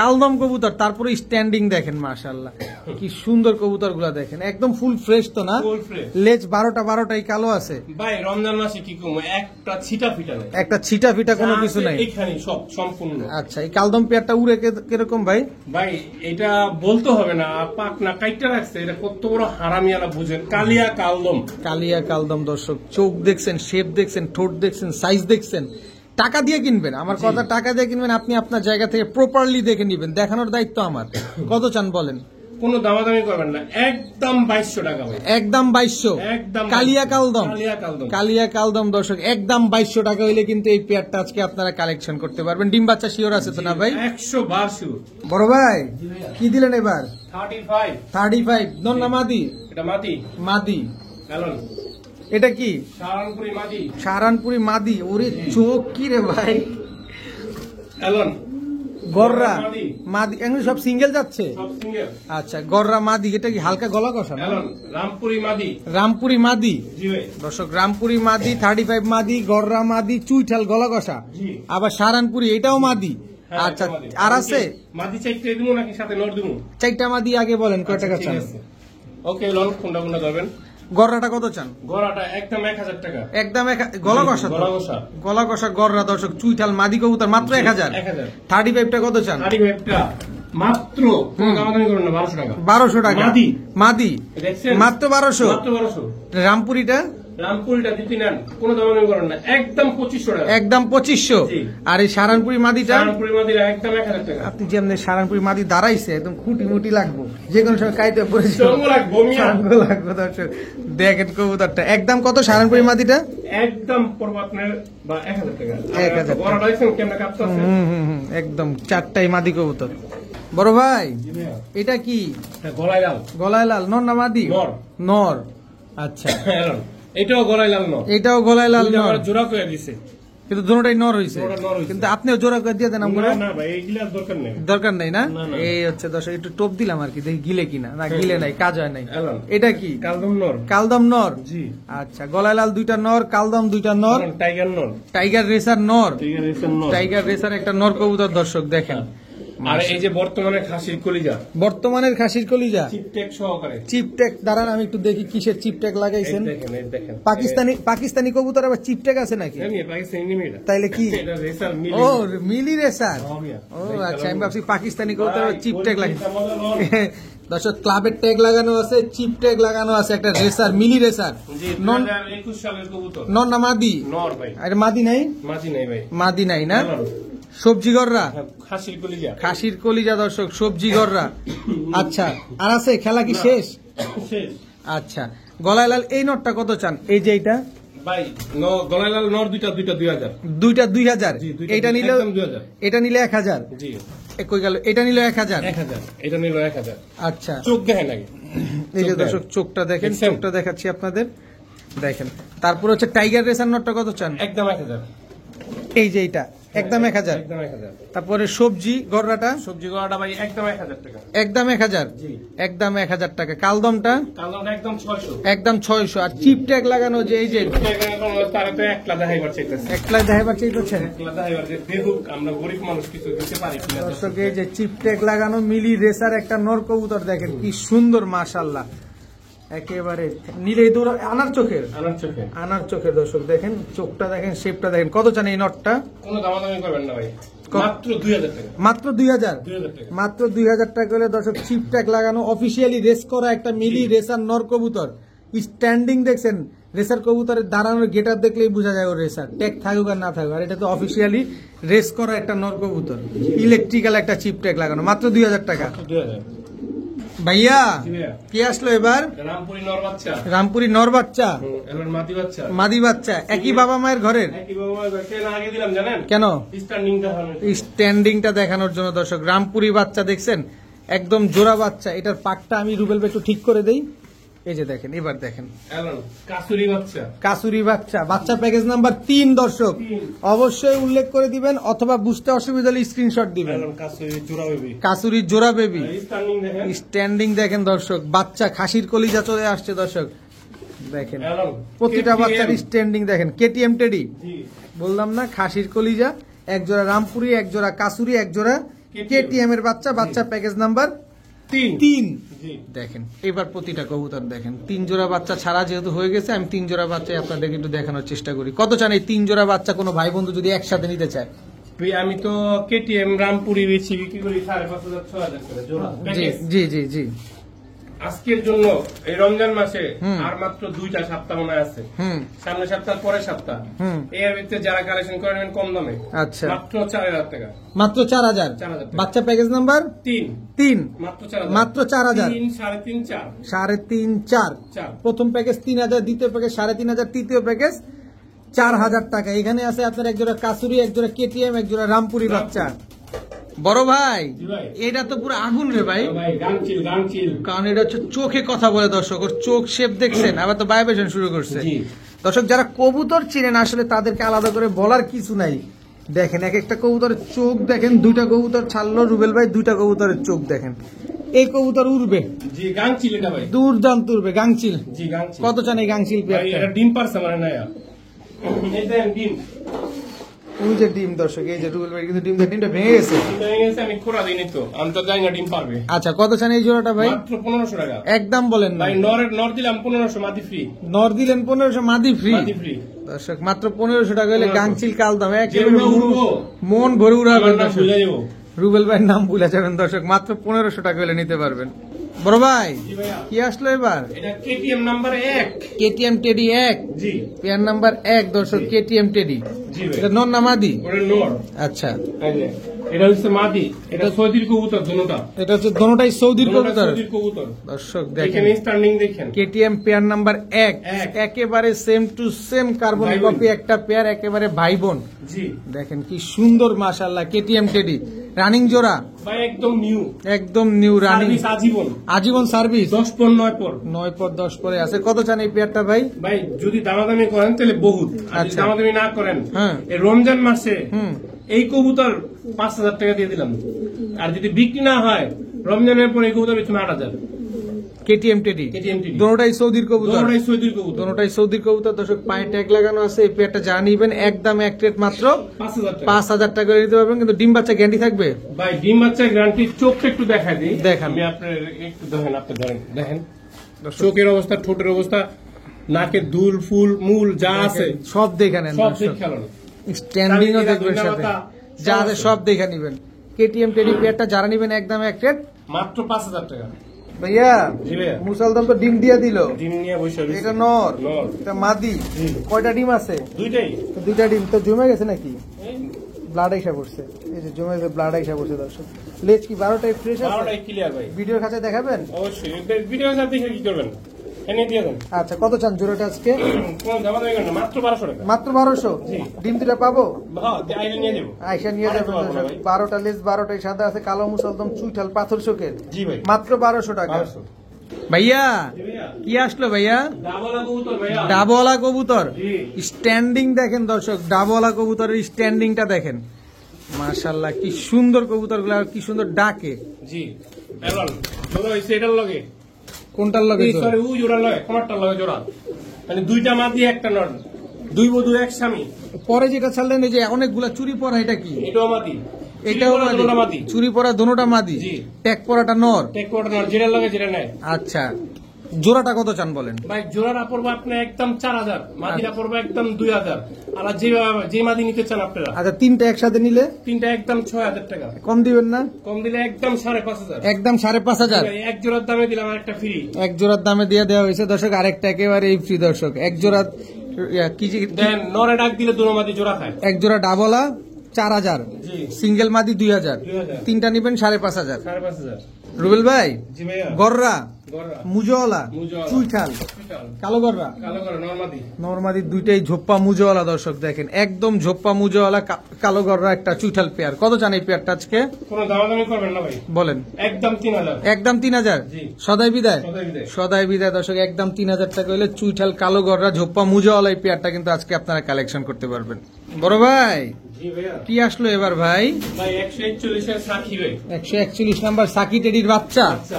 কালদম কবুতর, তারপরে স্ট্যান্ডিং দেখেন মাশাআল্লাহ কি সুন্দর কবুতর গুলা দেখেন, একদম ফুল ফ্রেশ তো না? Full fresh. লেজ 12টাই কালো আছে ভাই রমজান মাসে কি কম একটা ছিটা ফিটা নাই, একটা ছিটা ফিটা কোনো কিছু নাই এখানে সব সম্পূর্ণ। আচ্ছা, এই কালদম পেয়ারটা উড়ে কিরকম ভাই? ভাই এটা বলতে হবে না, পাক না কাইটা রাখছে, এটা কত বড় হারামিয়ালা বুঝেন। কালিয়া কালদম, কালিয়া কালদম দর্শক, চোখ দেখছেন, শেপ দেখছেন, ঠোঁট দেখছেন, সাইজ দেখছেন। টাকা দিয়ে কিনবেন, আমার কথা, টাকা দিয়ে কিনবেন, আপনি আপনার জায়গা থেকে প্রপারলি দেখে নিবেন, দেখানোর দায়িত্ব আমার। কত চান বলেন? কোনো দামাদামি করবেন না, একদম 2200 টাকা ভাই, একদম 2200। একদম কালিয়া কালদম, কালিয়া কালদম, কালিয়া কালদম দর্শক, একদম 2200 টাকা হইলে কিন্তু এই পেয়ারটা আজকে আপনারা কালেকশন করতে পারবেন। ডিম বাচ্চা শিওর আছে তো না ভাই? 112। বড় ভাই কি দিলেন এবার? 35। 35 নন না মাদি? এটা মাদি। মাদি। কালন এটা কি? সাহারানপুরি মাদি। সাহারানপুরি মাদি। ওরে চোখ কি রে ভাই, কালন গররা মাদি। মাদি, এখন সব সিঙ্গেল যাচ্ছে। সব সিঙ্গেল। আচ্ছা, গররা মাদি, এটা কি হালকা গলা কষা না? কালন রামপুরি মাদি। রামপুরি মাদি জি ভাই। দর্শক, রামপুরি মাদি, 35 মাদি, গররা মাদি, চুইঠাল গলা কষা, জি। আবার সাহারানপুরি এটাও মাদি। হ্যাঁ, আচ্ছা, এটা মাদি। আর আছে? মাদি চাইতে দিমু নাকি সাথে নর দিমু? 4টা মাদি আগে বলেন কয় টাকা চান? ওকে লন কোনটা কোনটা যাবেন? গররাটা কত চান? গড়াটা একদম 1000 টাকা। একদম গলা কষা তো? গলা কষা। গলা কষা গররা দর্শক, চুইঠাল মাদি কবুতর মাত্র 1000। 1000। 35টা কত চান? 35টা মাত্র কোনো দামাদামি করুন না, 1200 টাকা। 1200 টাকা মাদি। মাদি দেখছেন? মাত্র 1200। মাত্র 1200। রামপুরিটা? রামপুরিটা দিতে নেন, কোনো দামাদামি করুন না, একদম 2500 টাকা। একদম 2500। জি। আর এই সাহারানপুরি মাদিটা? রামপুরি মাদিরা একদম 1000 টাকা। আপনি যে আমাদের সাহারানপুরি মাদি দাঁড়াইছে, একদম খুঁটি মুটি লাগবো, যে কোনো সময় কাইতে পড়েছে, চঙ্গু লাগবো, মিয়া। চঙ্গু লাগবো দর্শক। দেখেন কবুতরটা একদম কত সাহারানপুরি মাদিটা? একদম পড়বো আপনার 1000 টাকা। 1000 টাকা। গড়াটা দেখছেন কেমন কাঁপতাছে? একদম 4টাই মাদি কবুতর। বড় ভাই জি ভাইয়া। এটা কি? হ্যাঁ, গলায় লাল। গলায় লাল নর না মাদি? নর। নর। আচ্ছা, হ্যাঁ, এটাও গলায় লাল নর। এটাও গলায় লাল দুইটা নর, আবার জোড়া করে দিছে। কিন্তু দুটোটাই নর হইছে। দুটোটা নর হইছে। কিন্তু আপনিও জোড়া করে দিয়ে দেন আমরা। না না ভাই, এইগুলা দরকার নেই। দরকার নাই না? না, না। এই হচ্ছে দর্শক, একটু টোপ দিলাম আর কি, দেখি গিলে কিনা। না গিলে নাই, কাজ হয় নাই। এলাম। এটা কি? কালদম নর। কালদম নর। জি। আচ্ছা, গলায় লাল 2টা নর, কালদম 2টা নর, টাইগার নর। টাইগার রেসার নর, টাইগার রেসার নর। টাইগার রেসার একটা নর কবুতর দর্শক দেখেন। আর এই যে বর্তমানে খাসির কলিজা, বর্তমানের খাসির কলিজা, চিপটেক সহকারে। চিপটেক। দাঁড়ান আমি একটু দেখি কিসের চিপটেক লাগাইছেন। এই দেখেন, এই দেখেন। পাকিস্তানি কবুতর আবার চিপটেক আছে নাকি? জানি পাকিস্তানি নিমে এটা। তাইলে কি? এটা রেসার মিলি। ও মিলি রেসার। হ্যাঁ, ও আচ্ছা, আমি ভাবছি পাকিস্তানি কবুতর ভাই, চিপটেক লাগে। এটা মজা নর। দর্শক, ক্লাবের ট্যাগ লাগানো আছে, চিপ ট্যাগ লাগানো আছে, একটা রেসার, মিলি রেসার। জি, নন 2021 সালের কবুতর। নর না মাদি? নর ভাই। আর মাদি নাই? মাঝি নাই ভাই। মাদি নাই না? নর। সবজি গররা, হ্যাঁ, খাসির কলিজা। খাসির কলিজা দর্শক, সবজি গররা। আচ্ছা, আর আছে? খেলা কি শেষ? শেষ। আচ্ছা, গলায় লাল এই নটটা কত চান? এই যে এইটা ভাই গলায় লাল নর দুইটা 2000। দুইটা 2000। জি, দুইটা এইটা নিলে একদম 2000। এটা নিলে 1000। জি। কই গেল? এটা নিলে 1000। 1000। এটা নিল 1000। আচ্ছা, চোখ দেখেন নাকি? এই যে চোখ দর্শক চোখটা দেখেন, দেখছেন? চোখটা দেখাচ্ছি আপনাদের, দেখেন। তারপর হচ্ছে টাইগার রেসার নটটা কত চান? একদম 1000। এই যে এইটা একদম 1000। একদম 1000। তারপরে সবজি গররাটা সবজি গলাটা ভাই একদম 1000 টাকা। একদম 1000। জি। একদম 1000 টাকা। কালদমটা কালদমটা একদম 600। একদম 600। আর চিপ ট্যাগ লাগানো যে এই যে তারা তো একলা দেখাইবার চাইতেছে। একলা দেখাবার চাইতেছেন। একলা দেখাইবার যে দেখুক আমরা গরিব মানুষ কিছু দিতে পারি কিনা। দর্শক, এই যে চিপ ট্যাগ লাগানো মিলি রেসার একটা নর কবুতর দেখেন কি সুন্দর মাশাআল্লাহ, একেবারে নীলে দৌড় আনার চোখের, আমার চোখে। আনার চোখের দর্শক দেখেন, চোখটা দেখেন, শেপটা দেখেন। কত চান এই নটটা? কোনো দামাদামি করবেন না ভাই, কত? মাত্র 2000 টাকা। মাত্র 2000। 2000 টাকা। মাত্র 2000 টাকা হলে দর্শক চিপ ট্যাগ লাগানো অফিসিয়ালি রেস করা একটা মিলি রেসার নর কবুতর। স্ট্যান্ডিং দেখছেন, রেসার কবুতরের দাঁড়ানোর গেটআপ দেখলেই বোঝা যায় ও রেসার, ট্যাগ থাকুক আর না থাকুক। আর এটা তো অফিসিয়ালি রেস করা একটা নর কবুতর, ইলেকট্রিক্যাল একটা চিপ ট্যাগ লাগানো, মাত্র 2000 টাকা। 2000। ভাইয়া জি ভাইয়া। কে আসলো এবার? রামপুরি নর বাচ্চা। রামপুরি নর বাচ্চা, এবার মাদি বাচ্চা। মাদি বাচ্চা, একই বাবা মায়ের ঘরের। একই বাবা কেন আগে দিলাম জানেন? কেন? স্ট্যান্ডিং দেখানোর জন্য। স্ট্যান্ডিংটা দেখানোর জন্য দর্শক। রামপুরি বাচ্চা দেখছেন, একদম জোড়া বাচ্চা। এটার পাকটা আমি রুবেল একটু ঠিক করে দেই। এই যে দেখেন, এবার দেখেন এলন কাসুরি বাচ্চা, কাসুরি বাচ্চা, বাচ্চা প্যাকেজ নাম্বার 3 দর্শক। অবশ্যই উল্লেখ করে দিবেন অথবা বুঝতে অসুবিধা হলে স্ক্রিনশট দিবেন। এলন কাসুরি জোড়া বেবি, কাসুরি জোড়া বেবি, স্ট্যান্ডিং দেখেন, স্ট্যান্ডিং দেখেন দর্শক, বাচ্চা খাসির কলিজা চলে আসছে দর্শক। দেখেন এলন প্রতিটা বাচ্চার স্ট্যান্ডিং দেখেন, কেটিএম টেডি জি বললাম না, খাসির কলিজা, এক জোড়া রামপুরি, এক জোড়া কাসুরি, এক জোড়া কেটিএম এর বাচ্চা, বাচ্চা প্যাকেজ নাম্বার 3। জি দেখেন এবার প্রতিটা কবুতর দেখেন, 3 জোড়া বাচ্চা ছাড়া যেহেতু হয়ে গেছে, আমি 3 জোড়া বাচ্চাই আপনাদেরকে একটু দেখানোর চেষ্টা করি। কত চান এই 3 জোড়া বাচ্চা কোনো ভাই বন্ধু যদি একসাথে নিতে চায়? আমি তো কেটিএম রামপুরি বেশি বিক্রি করি 5,500 6,000 করে জোড়া জি প্যাকেজ। জি জি জি আজকের জন্য এই রমজান মাসে আর মাত্র 2টা সপ্তাহ মনে আছে, হুম সামনে সপ্তাহ পরের সপ্তাহ, হুম এর ভিতরে যারা কালেকশন করে নেবেন কম দামে আচ্ছা মাত্র 4,000 টাকা, মাত্র 4,000 4,000 টাকা। বাচ্চা প্যাকেজ নাম্বার 3 3 মাত্র 4,000, মাত্র 4,000 3 3.5 4 3.5 4 4 প্রথম প্যাকেজ 3,000, দ্বিতীয় প্যাকেজ 3,500, তৃতীয় প্যাকেজ 4,000 টাকা। এখানে আছে আপনার এক জোড়া কাসুরি, এক জোড়া কেটিএম, এক জোড়া রামপুরি বাচ্চা। বড় ভাই জি ভাই। এটা তো পুরো আগুন রে ভাই, ভাই গাংচিল কারণ এটা হচ্ছে চোখে কথা বলে দর্শক, ওর চোখ শেপ দেখছেন, আবার তো ভাইব্রেশন শুরু করছে। জি। দর্শক যারা কবুতর চিনেন আসলে তাদেরকে আলাদা করে বলার কিছু নাই। দেখেন এক একটা কবুতরের চোখ দেখেন, 2টা কবুতর ছাড়লো রুবেল ভাই, 2টা কবুতরের চোখ দেখেন, এই কবুতর উড়বে, জি গাংচিল এটা ভাই, দুর্দান্ত উড়বে। গাংচিল জি গাংচিল কত চান এই গাংচিল ভাই? পেয়ারটা? এটা ডিম পারছে মানে না, এই দেখেন ডিম, ওই যে ডিম দর্শক, এই যে রুবেল ভাই কিন্তু ডিমটা ভেঙে গেছে। ডিমটা ভেঙে গেছে, আমি খোরা দিইনি তো, আমি তো জানি না ডিম পারবে। আচ্ছা কত চান এই জোড়াটা ভাই? মাত্র 1,500 টাকা একদম বলেন না ভাই, নর দিলাম 1,500 মাটি ফ্রি, নর দিলেন 1500 মাদি ফ্রি। মাটি ফ্রি। দর্শক মাত্র 1500 টাকা হলে 1500 গাংচিল কাল দাম একেবারে যেগুলো উড়বো, মন ভরে উড়াবেন আমার নাম দর্শক। ভুলে যাবো। রুবেল ভাইয়ের নাম ভুলে যাবেন দর্শক, মাত্র 1500 টাকা হলে নিতে পারবেন। বড় ভাই জি ভাইয়া, কি আসলো এবার? এটা কেটিএম নাম্বার 1। কেটিএম টেডি 1 জি পেয়ার নাম্বার 1 দর্শক, কেটিএম টেডি। জি ভাই, এটা নন না মাদি? ওটা নর, আচ্ছা এই যে এটা হচ্ছে মাদি, এটা সৌদির কবুতর দুটোটা, এটা হচ্ছে দোনোটাই সৌদির দুটোটা কবুতর। সৌদির কবুতর। দর্শক দেখেন দেখেন স্ট্যান্ডিং দেখেন, কেটিএম পেয়ার নাম্বার 1 এক। একেবারে সেম টু সেম কার্বন ভাই বোন। কপি একটা পেয়ার, একেবারে ভাই বোন। জি দেখেন কি সুন্দর মাশাআল্লাহ, কেটিএম টেডি রানিং জোড়া, ভাই একদম নিউ, একদম নিউ রানিং, সার্ভিস আজীবন, আজীবন সার্ভিস, 10 পর 9 পর। 9 পর 10 পরে আছে। কত চান এই পেয়ারটা ভাই? ভাই যদি দামাদামি করেন তাহলে বহুত, আর যদি আচ্ছা। দামাদামি না করেন, হ্যাঁ। এই রমজান মাসে হুম এই কবুতর 5,000 টাকা দিয়ে দিলাম, আর যদি বিক্রি না হয় রমজানের পর এই কবুতর বেচুন 8,000। KTM teddy KTM teddy. দোনোটাই সৌদির কবুতর, দুটোটাই সৌদির কবুতর, দোনোটাই সৌদির কবুতর দর্শক। পায়ে ট্যাগ লাগানো আছে। এই পেয়ারটা যা নিবেন একদম এক রেট মাত্র 5,000 টাকা। 5,000 টাকা করে নিতে পারবেন, কিন্তু ডিম বাচ্চা গ্যারান্টি থাকবে। ভাই ডিম বাচ্চা গ্যারান্টি, চোখটা একটু দেখা দিই, দেখান। আমি আপনার একটু দেখেন, আপনি ধরেন দেখেন চোখের অবস্থা, ঠোঁটের অবস্থা, নাকের দুল ফুল মূল যা আছে সব দেখে নেন সব দর্শক, ঠিক খেলেন। স্ট্যান্ডিংও দেখবেন সাথে, যা আছে আছে। সব দেখে নিবেন। কেটিএম টেডি পেয়ারটা যারা নিবেন একদম এক রেট। মাত্র 5,000 টাকা। ভাইয়া জি ভাইয়া, মুসালদম তো ডিম দিয়া দিল, ডিম নিয়ে বসে রয়েছে। এটা নর, নর। এটা মাদি। জি। কয়টা ডিম আছে? দুইটাই। তো 2টা ডিম তো জমে গেছে নাকি? এই ব্লাড আইসা পড়ছে, এই যে জমে গেছে, ব্লাড আইসা পড়ছে দর্শক। লেজ কি 12টাই ফ্রেশ আছে? 12টাই ক্লিয়ার ভাই, ভিডিওর কাছে দেখাবেন? অবশ্যই। ভিডিও সাথে দেখে কি করবেন, এনে দিয়ে দেন। আচ্ছা কত চান জোড়াটা আজকে? কোন দামাদামি করেন না, মাত্র 1200 টাকা। মাত্র 1200। জি। ডিম 2টা পাবো? হ্যাঁ, আইলে নিয়ে দেবো। আইসা নিয়ে যাবেন পারবো না দর্শক। ভাই। 12টা লেজ, 12টাই সাদা আছে, কালো মুসলদম চুইঠাল পাথর চোখের, জি ভাই, মাত্র 1200 টাকা। 1200। ভাইয়া জি ভাইয়া, কি আসলো ভাইয়া? ডাবলা কবুতর ভাইয়া। ডাবওয়ালা কবুতর, জি। স্ট্যান্ডিং দেখেন দর্শক, ডাবওয়ালা কবুতরের স্ট্যান্ডিংটা দেখেন, মাশাআল্লাহ কি সুন্দর কবুতরগুলো, আর কি সুন্দর ডাকে। জি, এলন জোড়া হইছে এটার লগে, কোনটার লগে এই জোড়া? সরি ওই জোড়ার লগে, কোনটার লগে জোড়া, মানে দুইটা মাদি একটা নর, দুই বধূ এক স্বামী। পরে যেটা ছাড়লেন এই যে অনেকগুলা চুরি পরা, এটা কি? এটাও মাদি, এটাও দুটোটা মাদি, মাদি, চুরি পরা দোনোটা মাদি, জি। ট্যাগ পরাটা নর। টেক কোয়ার্টার নর, যেটার লগে যেটা নেয়। আচ্ছা জোড়াটা কত চান বলেন? ভাই জোড়াটা পড়বে আপনার একদম 4,000, মাদিটা পড়বে একদম 2,000, আর যে মাদি নিতে চান আপনারা আচ্ছা 3টা একসাথে নিলে তিনটা একদম 6,000 টাকা, কম দিবেন না? কম দিলে একদম 5,500। একদম 5,500। এক জোড়ার দামে দিলাম একটা ফ্রি। এক জোড়ার দামে দিয়ে দেওয়া হয়েছে দর্শক, আরেকটা একেবারে এই ফ্রি দর্শক। এক জোড়া কি দেন নরে ডাক দিলে দুটো মাদি জোড়া খায়। এক জোড়া ডাবলা 4,000, জি, সিঙ্গেল মাদি 2,000, 2,000, 3টা নিবেন 5,500। 5,500। রুবেল ভাই, জি ভাইয়া। গররা, গররা, মুজওয়ালা, মুজওয়ালা, চুইঠাল, চুইঠাল, কালো গররা, কালো গররা, নরমাদি। নরমাদি দুইটাই ঝোপ্পা মুজওয়ালা দর্শক দেখেন, একদম ঝোপ্পা মুজওয়ালা কালো গররা একটা চুইঠাল পেয়ার। কত চান এই পেয়ারটা আজকে? কোনো দামাদামি করবেন না ভাই, বলেন। একদম 3000। একদম 3000। জি। সদাই বিদায়, সদাই বিদায়। সদাই বিদায় দর্শক, একদম 3000 টাকা হলে চুইঠাল কালো গররা ঝোপ্পা মুজওয়ালা এই পেয়ারটা কিন্তু আজকে আপনারা কালেকশন করতে পারবেন। বড় ভাই, জি ভাইয়া। কি আসলো এবার ভাই? ভাই 141 এর সাকি ভাই। 141 নাম্বার সাকি টেডির বাচ্চা। আচ্ছা,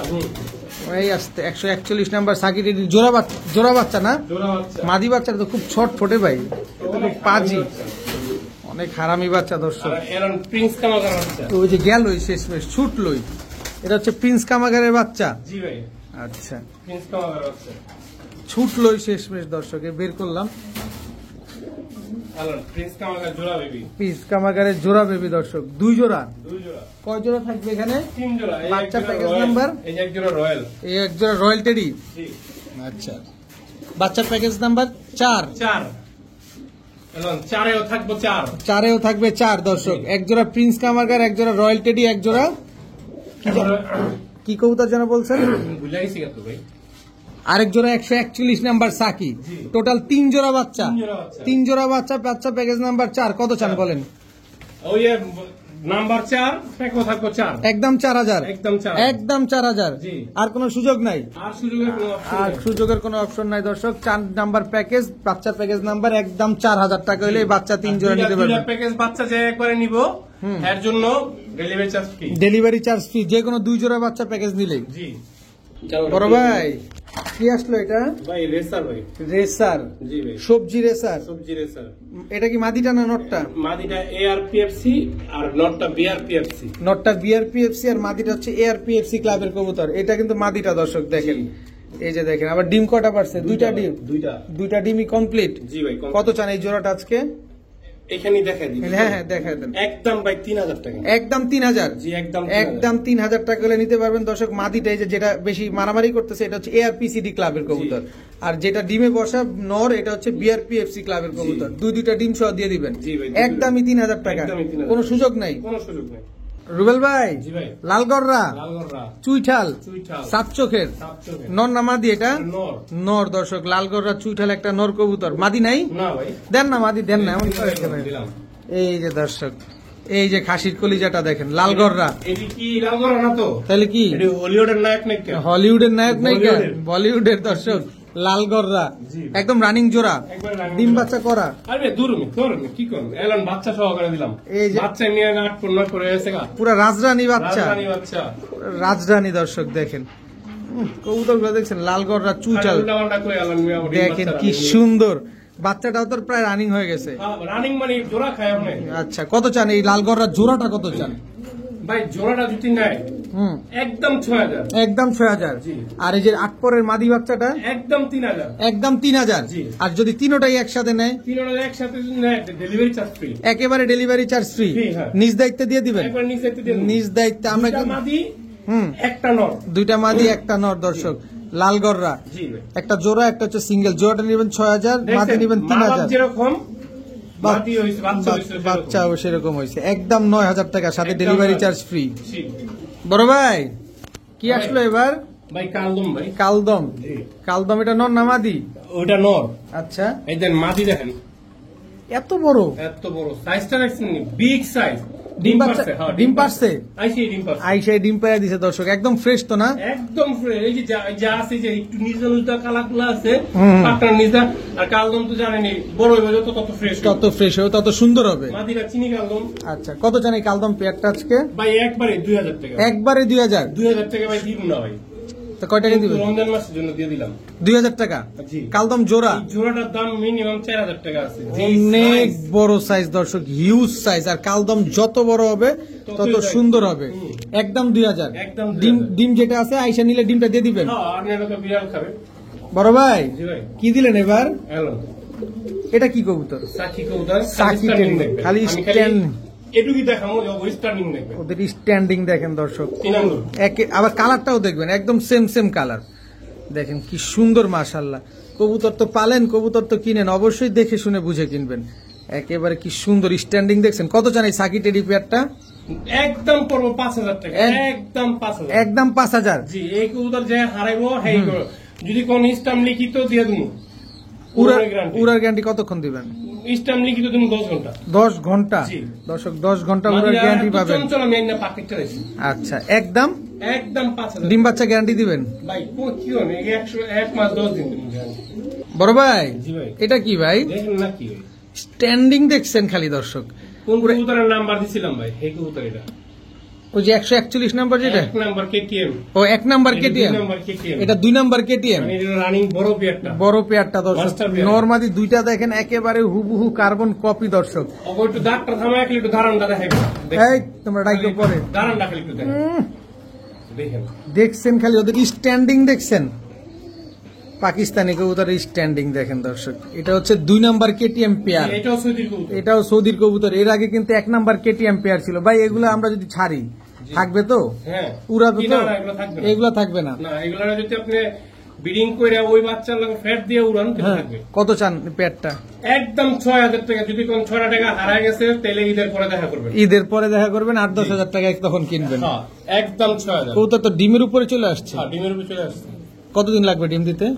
এই আসতে 141 নাম্বার সাকি টেডির জোড়া বাচ্চা না? জোড়া বাচ্চা। মাদি বাচ্চা তো খুব ছট ফোটে ভাই, অনেক পাজি, বাচ্চা। অনেক হারামি বাচ্চা দর্শক। আর এরন প্রিন্স কামাগার বাচ্চা। তো ওই যে গেল শেষমেশ ছুটলই, এটা হচ্ছে প্রিন্স কামাগারের বাচ্চা। জি ভাই, আচ্ছা, প্রিন্স কামাগার বাচ্চা। ছুটলই শেষমেশ দর্শকে বের করলাম। আলান প্রিন্স কামাগার জোড়া বেবি। প্রিন্স কামাগারের জোড়া বেবি দর্শক, দুই জোড়া। দুই জোড়া। কয় জোড়া থাকবে এখানে? 3 জোড়া। এই বাচ্চা এক জোড়া প্যাকেজ রয়্যাল। নাম্বার? এই যে এক জোড়া রয়্যাল। এই এক জোড়া রয়্যাল টেডি। জি। আচ্ছা, বাচ্চার প্যাকেজ নাম্বার 4। 4। এলন 4এও থাকবো 4। 4এও থাকবে 4 দর্শক, এক জোড়া প্রিন্স কামাগার, এক জোড়া রয়্যাল টেডি, এক জোড়া কি কবুতর যেন বলছেন? ভুলে গেছি কত ভাই। আরেক জোড়া 141 নাম্বার সাকি। জি। টোটাল 3 জোড়া বাচ্চা। 3 জোড়া বাচ্চা। 3 জোড়া বাচ্চা, বাচ্চা প্যাকেজ নাম্বার 4। কত চান বলেন? ওই নাম্বার 4, প্যাকও থাকবো 4। একদম 4000। একদম 4। একদম 4000। জি। আর কোনো সুযোগ নাই? আর সুযোগের কোনো অপশন আর নেই। সুযোগের কোনো অপশন নাই দর্শক। 4 নাম্বার প্যাকেজ, বাচ্চার প্যাকেজ নাম্বার একদম 4000 টাকা হলে এই বাচ্চা 3 জোড়া নিতে দুইটা পারবেন। প্যাকেজ বাচ্চা যে একবারে নিব, এর জন্য delivery charge free. Delivery charge free, যে কোনো 2 জোড়া বাচ্চা প্যাকেজ নিলেই। জি। বড় ভাই, কি আসলো এটা? ভাই রেসার ভাই। রেসার, জি ভাই। সবজি রেসার। সবজি রেসার। এটা কি মাদিটা না নটটা? মাদিটা এআরপিএফসি আর নটটা বিআরপিএফসি। নটটা বিআরপিএফসি আর মাদিটা হচ্ছে এআরপিএফসি ক্লাবের কবুতর। এটা কিন্তু মাদিটা দর্শক দেখেন, এই যে দেখেন, আবার ডিম কটা পারছে? দুইটা ডিম। দুইটা ডিমই কমপ্লিট। জি ভাই। কত চান এই জোড়াটা আজকে? এখানেই দেখাই দিই। হ্যাঁ হ্যাঁ, দেখায় দেন। একদম ভাই 3000 টাকা। একদম 3000। জি, একদম একদম 3000 টাকা হলে নিতে পারবেন দর্শক। মাদিটা এই যে যেটা বেশি মারামারি করতেছে এটা হচ্ছে এআরপিসিডি ক্লাবের কবুতর, আর যেটা ডিমে বসা নর এটা হচ্ছে বিআরপিএফসি ক্লাবের কবুতর। দুইটা ডিম সহ দিয়ে দিবেন। জি ভাই। একদমই 3000 টাকা, একদমই 3000 কোনো সুযোগ নাই। কোনো সুযোগ নেই। রুবেল ভাই, জি ভাই। লালগড়রা, লালগড়রা, চুইঠাল, চুইঠাল, সাত চোখের সাতচোখে। নর না মাদি? এটা নর। নর দর্শক, লালগড়রা চুইঠাল একটা নর কবুতর। মাদি নাই? না ভাই। দেন না মাদি, দেন না, এমন করে কেন? দিলাম। এই যে দর্শক, এই যে খাসির কলিজাটা দেখেন, লালগড়রা। এটি কি লালগড়রা না তো? তাহলে কি এটি হলিউডের নায়ক নাকি? হলিউডের নায়ক নায়িকা? বলিউডের। বলিউডের দর্শক, লালগড়রা জি। একদম রানিং জোড়া, একবার রানিং ডিম জোড়া। বাচ্চা করা। আরে দূরমি তোরমি কি করব? এলন বাচ্চা সহকারে দিলাম। এই যে- বাচ্চা নিয়ে 8-15 করে এসে গা। পুরা রাজরানী বাচ্চা, রাজধানী বাচ্চা। রাজরানী দর্শক দেখেন। কবুতর গুলো দেখছেন, লালগড়রা চুইঠাল উল্টা-পাল্টা করে এলন মিয়া বডি দেখেন বাচ্চা কি রানিং। সুন্দর। বাচ্চাটাও তো প্রায় রানিং হয়ে গেছে। হ্যাঁ, রানিং মানে জোড়া খায় আপনি। আচ্ছা, কত চান এই লালগড়রা জোড়াটা? কত চান? ভাই জোড়াটা যদি নেয় হুম, একদম 6000। একদম 6000। জি। আর এই যে 8 পরের মাদি বাচ্চাটা একদম 3000। একদম 3000। জি। আর যদি তিনোটাই একসাথে নেয় তিনটা একসাথে যদি নেয় ডেলিভারি চার্জ ফ্রি। একেবারে ডেলিভারি চার্জ ফ্রি, ফ্রি, হ্যাঁ। নিজ দায়িত্বে দিয়ে দিবেন। একবার নিচে দিয়ে দিন। নিজ দায়িত্বে আমরা দুইটা কিন্তু- মাদি হুম, একটা নর। দুইটা মাদি একটা নর দর্শক, লালগড়রা জি ভাই। একটা জোড়া, একটা হচ্ছে সিঙ্গেল। জোড়াটা নেবেন 6000, মাদি নেবেন মা বাপ 3000। যেরকম মাদি হইছে বাচ্চা হইছে বাচ্চাও সেরকম হয়েছে, একদম 9000 টাকা, সাথে একদম ডেলিভারি 9,000 চার্জ ফ্রি। জি। বড় ভাই, কি ভাই। আসলো এবার? ভাই কালদম ভাই। কালদম। জি। কালদম এটা নর না মাদি? ওইটা নর। আচ্ছা, এই দেন মাদি দেখেন এত বড় এত বড় সাইজটা দেখছেন বিগ সাইজ। ডিম পারছে? হ্যাঁ, ডিম পারছে? আইসি ডিম পারছে। আইসাই ডিম পাইয়া দিছে দর্শক, একদম ফ্রেশ তো না? একদম ফ্রেশ। এই যে যা আছে যে একটু নিজা নিজা কালাকুলা আছে হুম। পাকড়া নিজা। আর কালদম তো জানেনই বড় হইবে যত তত ফ্রেশ তত ফ্রেশ হবে, তত সুন্দর হবে। মাদিরা চিনি কালদম। আচ্ছা, কত জানি কালদম পেয়ারটা আজকে? ভাই একবারে 2000 টাকা। একবারে 2000। 2000 টাকা ভাই দিব না ভাই। তো কয় টাকা কিন্তু দিবেন? রমজান মাসের জন্য দিয়ে দিলাম 2000 টাকা। জি। কালদম জোড়া এই জোড়াটার দাম মিনিমাম 4000 টাকা আছে। যে অনেক size, বড় সাইজ দর্শক, হিউজ সাইজ। আর কালদম যত বড় হবে তত ততই সুন্দর হবে। হুম। একদম 2000। একদম ডিম 2000 ডিম যেটা আছে আইসা নিলে ডিমটা দিয়ে দিবেন। হ্যাঁ, আর নেড়ে তো বিড়াল খাবে। বড় ভাই, জি ভাই। কি দিলেন এবার? হ্যালো এটা কি কবুতর? সাকি কবুতর সাকি স্ট্যান্ডিং টেন, দেখবেন। খালি আমি stand। এটুকুই দেখাবো যে স্ট্যান্ডিং দেখবেন। ওদের স্ট্যান্ডিং দেখেন দর্শক, 3 আঙ্গুল। আবার কালারটাও দেখবেন, একদম সেম সেম কালার। দেখেন কি সুন্দর, মাশাআল্লাহ। কবুতর তো পালেন, কবুতর তো কিনেন, অবশ্যই দেখে শুনে বুঝে কিনবেন। একেবারে কি সুন্দর স্ট্যান্ডিং দেখছেন। কত চান এই সাকি টেডি পেয়ারটা? একদম পড়বো 5,000 টাকা, একদম 5,000, একদম 5,000। জি। এই কবুতর যে হারাইবো হেই করো, যদি কোন স্টাম্প লিখিত দিয়ে দেবো, উড়ার গ্যারান্টি কতক্ষণ দিবেন? স্টাম্প লিখিত তুমি 10 ঘন্টা। 10 ঘন্টা? জি। দর্শক 10 ঘন্টা উড়ার গ্যারান্টি পাবেন। চঞ্চল আমি একটা পাকেটটা রাখছি। আচ্ছা, একদম একদম 5,000। ডিম বাচ্চা গ্যারান্টি দিবেন? ভাই কি হবে, 1 মাস 10 দিন তুমি জানেন। বড় ভাই জি ভাই। এটা কি ভাই? দেখেন না কি স্ট্যান্ডিং দেখছেন খালি দর্শক। কোন কবুতরের নাম্বার দিছিলাম ভাই, এই কবুতর এটা। ওই যে 141 নাম্বার যেটা? 1 নাম্বার কেটিএম। ও 1 নাম্বার কেটিএম। 2 number KTM. এটা 2 নাম্বার কেটিএম। মানে এটা রানিং বড় পেয়ারটা। বড় পেয়ারটা দর্শক। Master pair. নরমাদি দুইটা দেখেন একেবারে হুবহু কার্বন কপি দর্শক। ওই একটু দাঁতটা থামায় একটু ধারণটা দেখাইবো। এই তোমরা ডাইকো পরে ধারণটা খালি একটু দেখেন। দেখেন। দেখছেন খালি ওদের স্ট্যান্ডিং দেখছেন? পাকিস্তানি কবুতরের স্ট্যান্ডিং দেখেন দর্শক। এটা হচ্ছে 2 নাম্বার কেটিএম পেয়ার। এটাও সৌদির কবুতর। এটাও সৌদির কবুতর। এর আগে কিন্তু 1 নাম্বার কেটিএম পেয়ার ছিল ভাই। এগুলো আমরা যদি ছাড়ি থাকবে তো? হ্যাঁ। উড়াবে কি তো? না, এগুলো থাকবে না। এগুলো থাকবে না। না, এগুলো যদি আপনি ব্রিডিং করে ওই বাচ্চার লগে ফ্যাট দিয়ে উড়ান তাহলে হ্যাঁ। থাকবে। কত চান পেয়ারটা? একদম 6,000 টাকা। যদি কোন 6 টাকা হারায় গেছে তাহলে ঈদের পরে দেখা করবেন। ঈদের পরে দেখা করবেন, 8-10 হাজার টাকায় তখন কিনবেন। হ্যাঁ, একদম 6,000। কবুতর তো ডিমের উপরে চলে আসছে। হ্যাঁ, ডিমের উপর চলে আসছে। কতদিন লাগবে ডিম দিতে?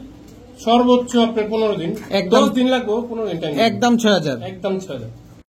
সর্বোচ্চ আপনার 15 দিন। একদম 10 দিন লাগবে, 15 দিন টাইম। একদম 6,000। একদম 6,000।